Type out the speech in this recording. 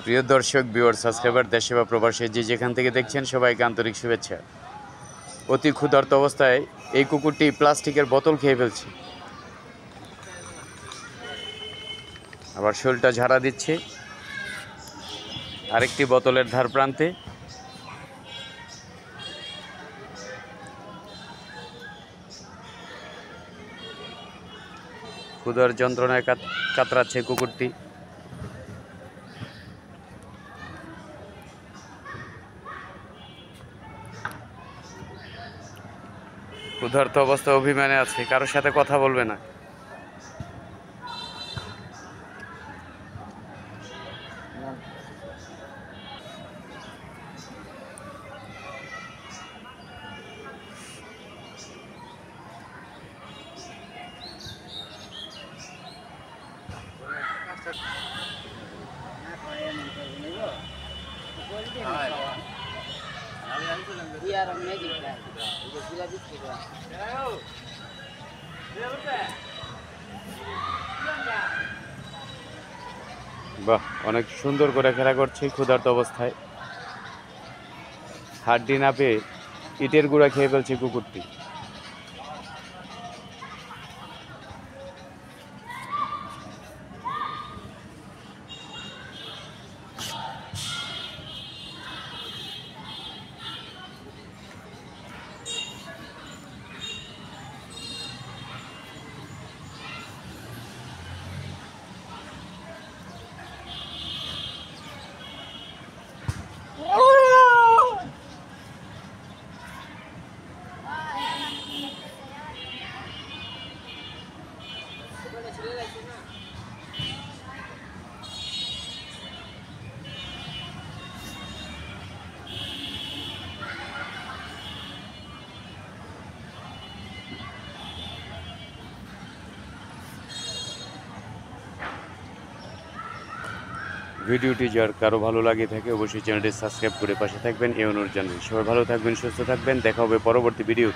প্রিয় দর্শক, viewer, subscriber, দেশে বা প্রবাসে যে যেখান থেকে দেখছেন সবাইকে আন্তরিক শুভেচ্ছা। অতি ক্ষুধার্ত অবস্থায় এই কুকুরটি প্লাস্টিকের বোতল খেয়ে ফেলছে, আবার শরীরটা ঝাড়া দিচ্ছে আরেকটি বোতলের ধার প্রান্তে। ক্ষুধার যন্ত্রণায় কাতরাচ্ছে কুকুরটি। ক্ষুধার্ত অবস্থা অভিমানে আছে, কারোর সাথে কথা বলবে না। বাহ, অনেক সুন্দর করে খেলা করছে ক্ষুধার্ত অবস্থায়। হাড্ডি না পেয়ে ইটের গুঁড়া খেয়ে ফেলছে কুকুরটি। ভিডিওটি যার কারো ভালো লাগে থাকে অবশ্যই চ্যানেলটি সাবস্ক্রাইব করে পাশে থাকবেন, এই অনুরোধ জানাই। সবাই ভালো থাকবেন, সুস্থ থাকবেন, দেখা হবে পরবর্তী ভিডিও।